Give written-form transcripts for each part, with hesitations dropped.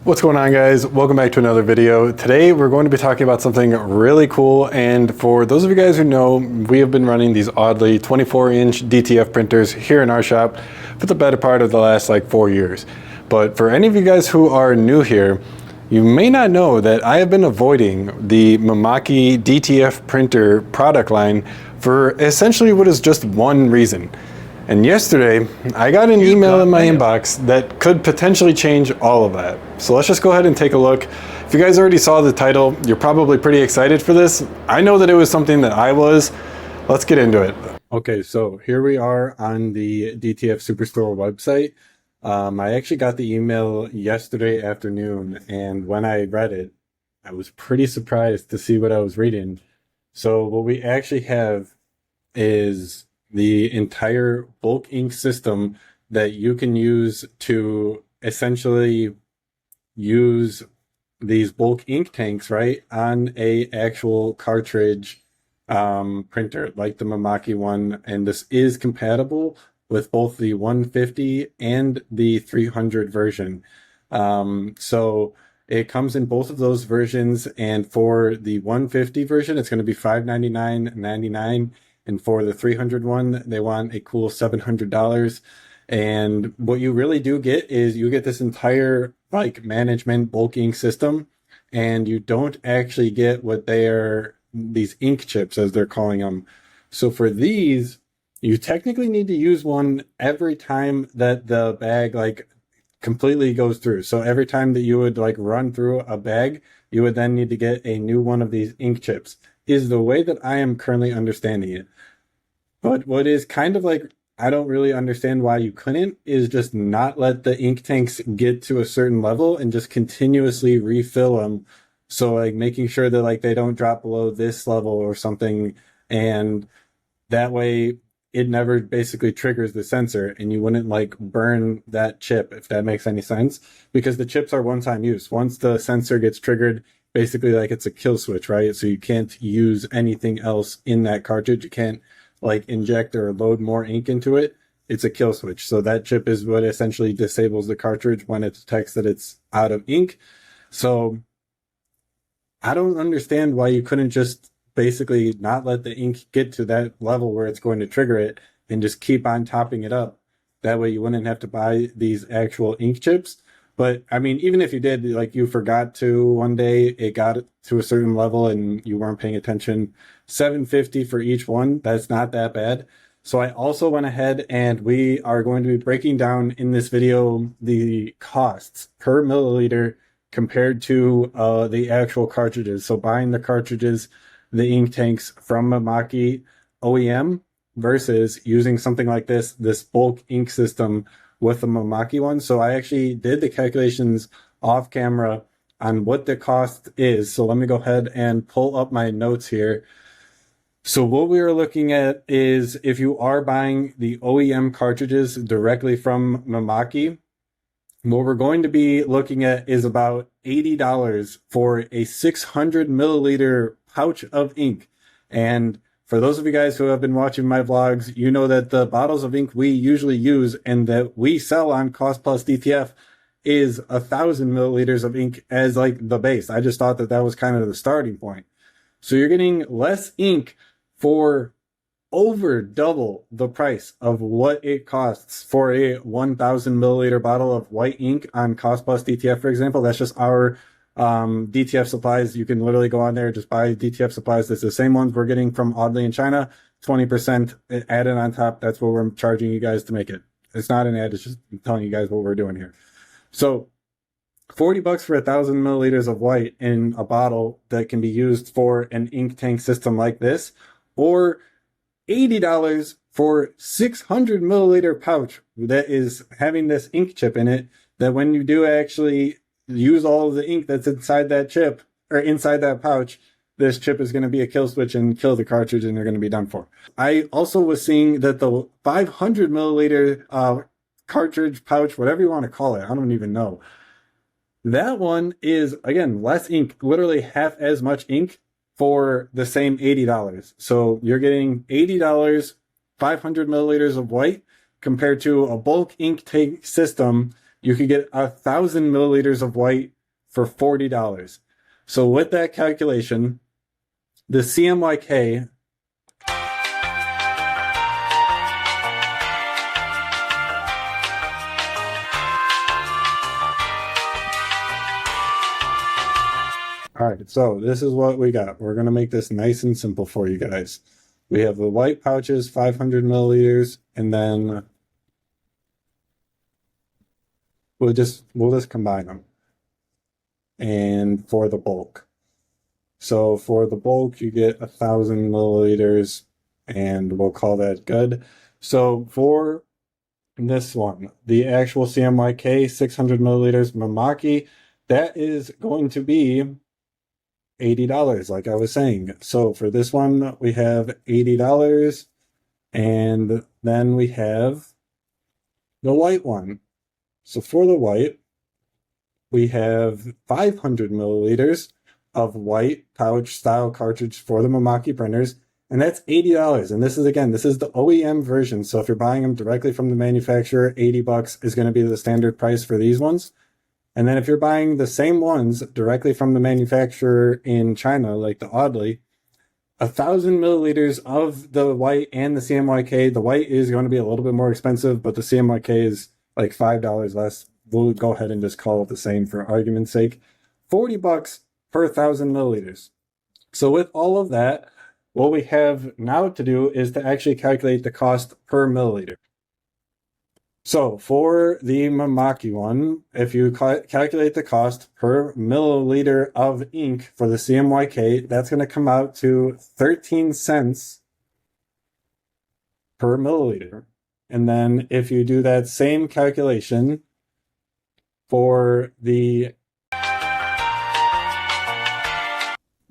What's going on, guys? Welcome back to another video. Today we're going to be talking about something really cool, and for those of you guys who know, we have been running these oddly 24-inch DTF printers here in our shop for the better part of the last 4 years. But for any of you guys who are new here, you may not know that I have been avoiding the Mimaki DTF printer product line for essentially what is just one reason. And yesterday, I got an email in my inbox that could potentially change all of that. So let's just go ahead and take a look. If you guys already saw the title, you're probably pretty excited for this. I know that it was something that I was. Let's get into it. Okay, so here we are on the DTF Superstore website. I actually got the email yesterday afternoon, and when I read it, I was pretty surprised to see what I was reading. So what we actually have is the entire bulk ink system that you can use to essentially use these bulk ink tanks, right, on a actual cartridge printer like the Mimaki one. And this is compatible with both the 150 and the 300 version. So it comes in both of those versions, and for the 150 version, it's going to be $599.99. And for the 300 one, they want a cool $700. And what you really do get is you get this entire management bulk ink system, and you don't actually get what they are, these ink chips as they're calling them. So for these, you technically need to use one every time that the bag completely goes through. So every time that you would run through a bag, you would then need to get a new one of these ink chips, is the way that I am currently understanding it. But what is kind of I don't really understand why you couldn't, is just not let the ink tanks get to a certain level and just continuously refill them. So making sure that they don't drop below this level or something, and that way it never basically triggers the sensor and you wouldn't burn that chip, if that makes any sense, because the chips are one-time use. Once the sensor gets triggered, basically it's a kill switch, right? So you can't use anything else in that cartridge. You can't inject or load more ink into it. It's a kill switch. So that chip is what essentially disables the cartridge when it detects that it's out of ink. So I don't understand why you couldn't just basically not let the ink get to that level where it's going to trigger it and just keep on topping it up. That way you wouldn't have to buy these actual ink chips. But I mean, even if you did, you forgot to one day, it got to a certain level and you weren't paying attention, $750 for each one, that's not that bad. So I also went ahead and we are going to be breaking down in this video the costs per milliliter compared to the actual cartridges. So buying the cartridges, the ink tanks from Mimaki OEM versus using something like this bulk ink system with the Mimaki one. So I actually did the calculations off camera on what the cost is. So let me go ahead and pull up my notes here. So what we are looking at is, if you are buying the OEM cartridges directly from Mimaki, what we're going to be looking at is about $80 for a 600 milliliter pouch of ink. And for those of you guys who have been watching my vlogs, you know that the bottles of ink we usually use and that we sell on Cost Plus DTF is 1,000 milliliters of ink as the base. I just thought that that was kind of the starting point. So you're getting less ink for over double the price of what it costs for a 1,000 milliliter bottle of white ink on Cost Plus DTF, for example. That's just our DTF supplies. You can literally go on there, just buy DTF supplies. It's the same ones we're getting from Oddly in China, 20% added on top. That's what we're charging you guys to make it. It's not an ad, it's just telling you guys what we're doing here. So $40 for 1,000 milliliters of white in a bottle that can be used for an ink tank system like this, or $80 for 600 milliliter pouch that is having this ink chip in it, that when you do actually use all of the ink that's inside that chip or inside that pouch, this chip is going to be a kill switch and kill the cartridge and you're going to be done for. I also was seeing that the 500 milliliter cartridge pouch, whatever you want to call it, I don't even know. That one is, again, less ink, literally half as much ink for the same $80. So you're getting $80, 500 milliliters of white, compared to a bulk ink tank system. You could get 1,000 milliliters of white for $40. So with that calculation, the CMYK all right, so this is what we got. We're going to make this nice and simple for you guys. We have the white pouches, 500 milliliters, and then we'll just combine them. And for the bulk. So for the bulk, you get 1,000 milliliters, and we'll call that good. So for this one, the actual CMYK, 600 milliliters Mimaki, that is going to be $80, like I was saying. So for this one, we have $80, and then we have the white one. So for the white, we have 500 milliliters of white pouch style cartridge for the Mimaki printers, and that's $80. And this is, again, this is the OEM version. So if you're buying them directly from the manufacturer, $80 is going to be the standard price for these ones. And then if you're buying the same ones directly from the manufacturer in China, like the Oddly, 1,000 milliliters of the white and the CMYK. The white is going to be a little bit more expensive, but the CMYK is like $5 less. We'll go ahead and just call it the same for argument's sake. $40 per 1,000 milliliters. So with all of that, what we have now to do is to actually calculate the cost per milliliter. So for the Mimaki one, if you calculate the cost per milliliter of ink for the CMYK, that's going to come out to 13 cents per milliliter. And then if you do that same calculation for the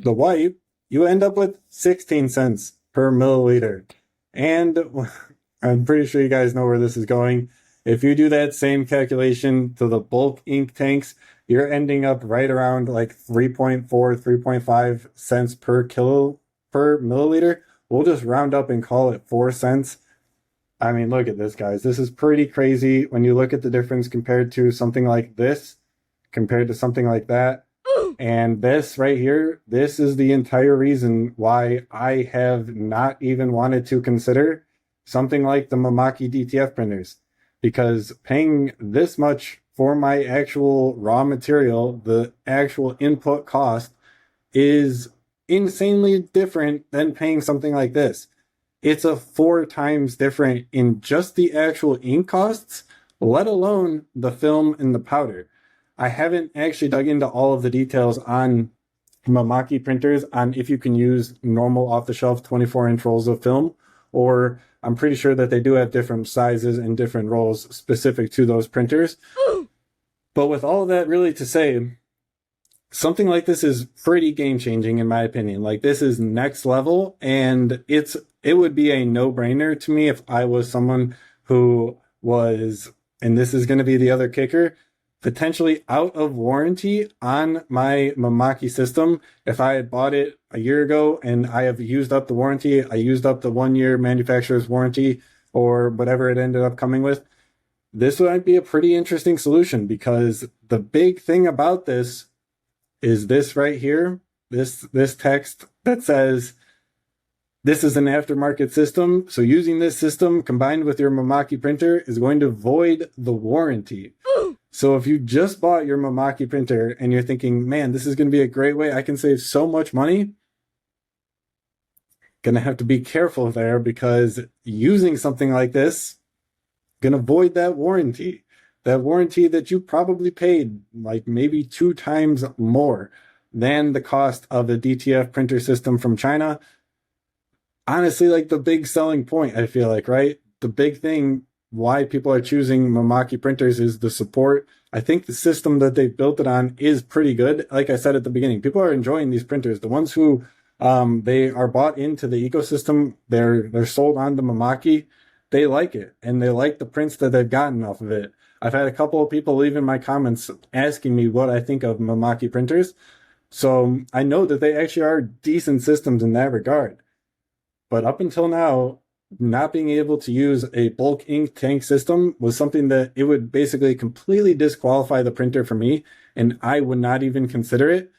white, you end up with 16 cents per milliliter. And I'm pretty sure you guys know where this is going. If you do that same calculation to the bulk ink tanks, you're ending up right around like 3.4, 3.5 cents per milliliter. We'll just round up and call it 4 cents. I mean, look at this, guys. This is pretty crazy when you look at the difference compared to something like this, compared to something like that. And this right here, this is the entire reason why I have not even wanted to consider something like the Mimaki DTF printers. Because paying this much for my actual raw material, the actual input cost, is insanely different than paying something like this. It's a 4 times different in just the actual ink costs, let alone the film and the powder. I haven't actually dug into all of the details on Mimaki printers, on if you can use normal off-the-shelf 24-inch rolls of film, or I'm pretty sure that they do have different sizes and different rolls specific to those printers. But with all of that really to say, something like this is pretty game-changing in my opinion. Like, this is next level, and it would be a no-brainer to me if I was someone who was, and this is going to be the other kicker, potentially out of warranty on my Mimaki system. If I had bought it a year ago and I have used up the warranty, I used up the 1-year manufacturer's warranty or whatever it ended up coming with, this might be a pretty interesting solution, because the big thing about this is this right here, this text that says this is an aftermarket system. So using this system combined with your Mimaki printer is going to void the warranty. So if you just bought your Mimaki printer and you're thinking, man, this is going to be a great way, I can save so much money, gonna have to be careful there, because using something like this gonna void that warranty that you probably paid like maybe 2 times more than the cost of a DTF printer system from China. Honestly, like the big selling point, I feel like, right? The big thing why people are choosing Mimaki printers is the support. I think the system that they built it on is pretty good. Like I said at the beginning, people are enjoying these printers. The ones who they are bought into the ecosystem, they're sold on to Mimaki. They like it, and they like the prints that they've gotten off of it. I've had a couple of people leaving my comments asking me what I think of Mimaki printers. So I know that they actually are decent systems in that regard. But up until now, not being able to use a bulk ink tank system was something that it would basically completely disqualify the printer for me, and I would not even consider it.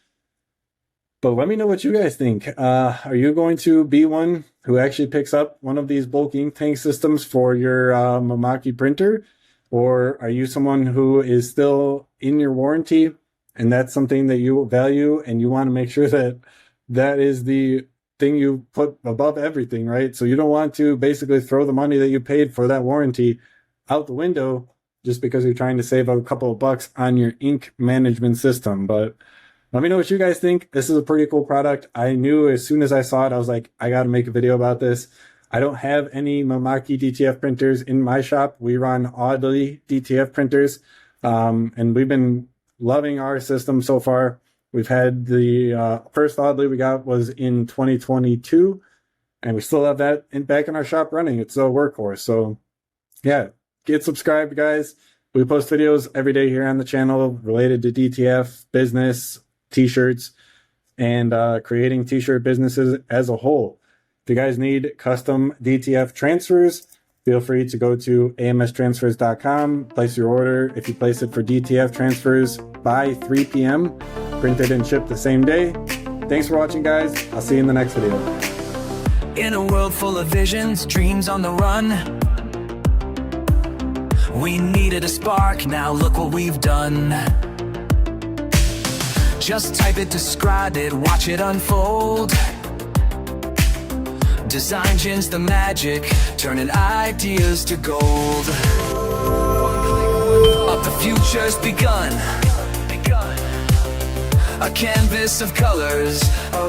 But let me know what you guys think. Are you going to be one who actually picks up one of these bulk ink tank systems for your Mimaki printer? Or are you someone who is still in your warranty and that's something that you value and you want to make sure that that is the thing you put above everything, right? So you don't want to basically throw the money that you paid for that warranty out the window just because you're trying to save a couple of bucks on your ink management system. But let me know what you guys think. This is a pretty cool product. I knew as soon as I saw it, I was like, I got to make a video about this. I don't have any Mimaki DTF printers in my shop. We run Audley DTF printers, and we've been loving our system so far. We've had the first Audley we got was in 2022, and we still have that back in our shop running. It's a workhorse. So yeah, get subscribed, guys. We post videos every day here on the channel related to DTF, business, t-shirts, and creating t-shirt businesses as a whole. If you guys need custom DTF transfers, feel free to go to amstransfers.com, place your order. If you place it for DTF transfers by 3 p.m., printed and shipped the same day. Thanks for watching, guys. I'll see you in the next video. In a world full of visions, dreams on the run, we needed a spark, now look what we've done. Just type it, describe it, watch it unfold. Design gins the magic, turning ideas to gold. Up the future's begun, a canvas of colors, a